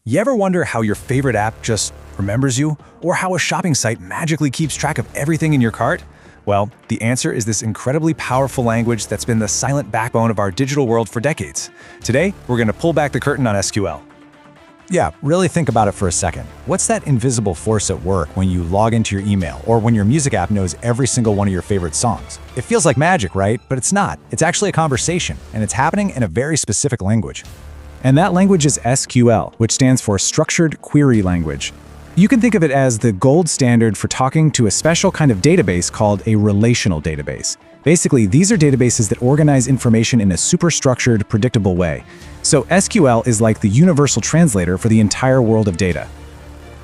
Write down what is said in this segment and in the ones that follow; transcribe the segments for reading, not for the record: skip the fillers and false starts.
You ever wonder how your favorite app just remembers you, or how a shopping site magically keeps track of everything in your cart? Well, the answer is this incredibly powerful language that's been the silent backbone of our digital world for decades. Today, we're going to pull back the curtain on SQL. Yeah, really think about it for a second. What's that invisible force at work when you log into your email, or when your music app knows every single one of your favorite songs? It feels like magic, right? But it's not. It's actually a conversation, and it's happening in a very specific language. And that language is SQL, which stands for Structured Query Language. You can think of it as the gold standard for talking to a special kind of database called a relational database. Basically, these are databases that organize information in a superstructured, predictable way. So SQL is like the universal translator for the entire world of data.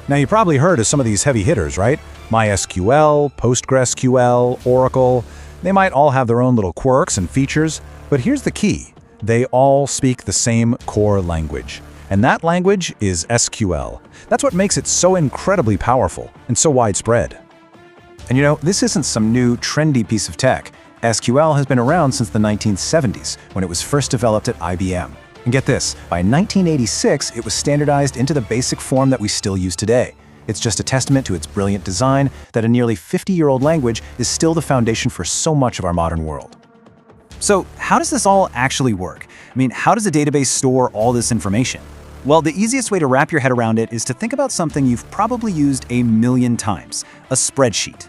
Now, you probably heard of some of these heavy hitters, right? MySQL, PostgreSQL, Oracle. They might all have their own little quirks and features, but here's the key. They all speak the same core language. And that language is SQL. That's what makes it so incredibly powerful and so widespread. And this isn't some new, trendy piece of tech. SQL has been around since the 1970s, when it was first developed at IBM. And get this, by 1986, it was standardized into the basic form that we still use today. It's just a testament to its brilliant design that a nearly 50-year-old language is still the foundation for so much of our modern world. So how does this all actually work? How does a database store all this information? Well, the easiest way to wrap your head around it is to think about something you've probably used a million times, a spreadsheet.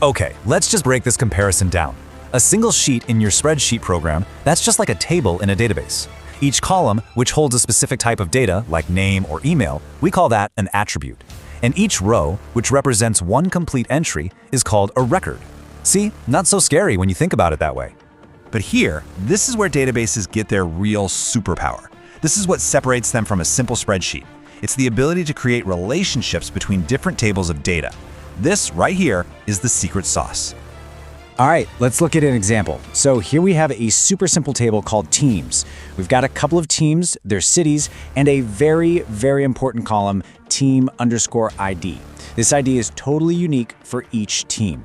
Okay, let's just break this comparison down. A single sheet in your spreadsheet program, that's just like a table in a database. Each column, which holds a specific type of data, like name or email, we call that an attribute. And each row, which represents one complete entry, is called a record. See, not so scary when you think about it that way. But here, this is where databases get their real superpower. This is what separates them from a simple spreadsheet. It's the ability to create relationships between different tables of data. This right here is the secret sauce. All right, let's look at an example. So here we have a super simple table called teams. We've got a couple of teams, their cities, and a very, very important column, team_ID. This ID is totally unique for each team.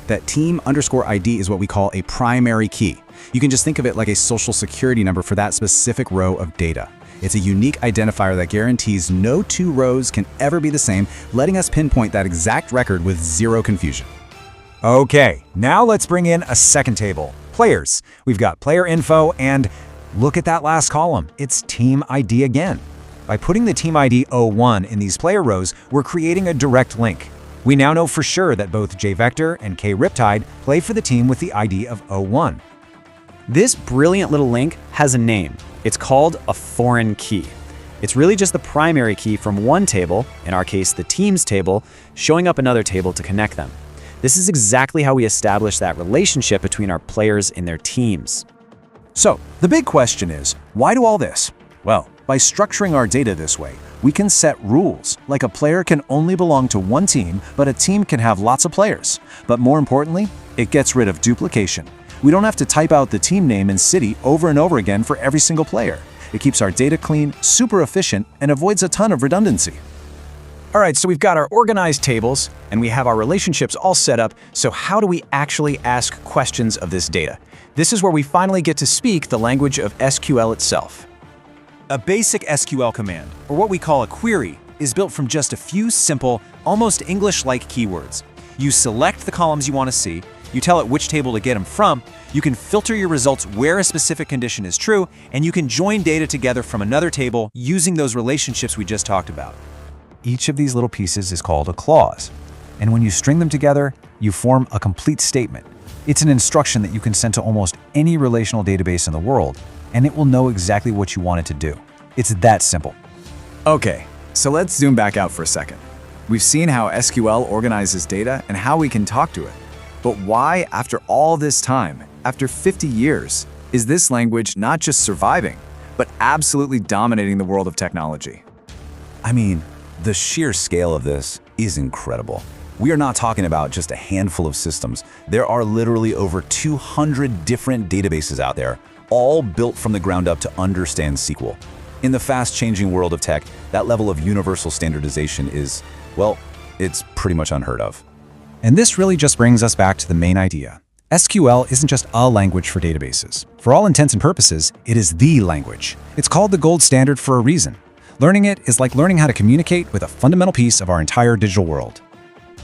That team_ID is what we call a primary key. You can just think of it like a social security number for that specific row of data. It's a unique identifier that guarantees no two rows can ever be the same, letting us pinpoint that exact record with zero confusion. Okay, now let's bring in a second table, players. We've got player info, and look at that last column. It's team ID again. By putting the team ID 01 in these player rows, we're creating a direct link. We now know for sure that both JVector and KRiptide play for the team with the ID of 01. This brilliant little link has a name. It's called a foreign key. It's really just the primary key from one table, in our case the teams table, showing up another table to connect them. This is exactly how we establish that relationship between our players and their teams. So, the big question is, why do all this? Well, by structuring our data this way, we can set rules, like a player can only belong to one team, but a team can have lots of players. But more importantly, it gets rid of duplication. We don't have to type out the team name and city over and over again for every single player. It keeps our data clean, super efficient, and avoids a ton of redundancy. All right, so we've got our organized tables, and we have our relationships all set up, so how do we actually ask questions of this data? This is where we finally get to speak the language of SQL itself. A basic SQL command, or what we call a query, is built from just a few simple, almost English-like keywords. You select the columns you want to see, you tell it which table to get them from, you can filter your results where a specific condition is true, and you can join data together from another table using those relationships we just talked about. Each of these little pieces is called a clause. And when you string them together, you form a complete statement. It's an instruction that you can send to almost any relational database in the world, and it will know exactly what you want it to do. It's that simple. Okay, so let's zoom back out for a second. We've seen how SQL organizes data and how we can talk to it. But why, after all this time, after 50 years, is this language not just surviving, but absolutely dominating the world of technology? The sheer scale of this is incredible. We are not talking about just a handful of systems. There are literally over 200 different databases out there, all built from the ground up to understand SQL. In the fast-changing world of tech, that level of universal standardization is, well, it's pretty much unheard of. And this really just brings us back to the main idea. SQL isn't just a language for databases. For all intents and purposes, it is the language. It's called the gold standard for a reason. Learning it is like learning how to communicate with a fundamental piece of our entire digital world.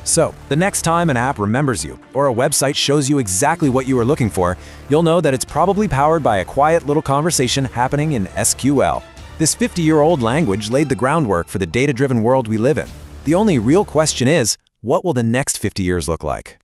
So, the next time an app remembers you, or a website shows you exactly what you were looking for, you'll know that it's probably powered by a quiet little conversation happening in SQL. This 50-year-old language laid the groundwork for the data-driven world we live in. The only real question is, what will the next 50 years look like?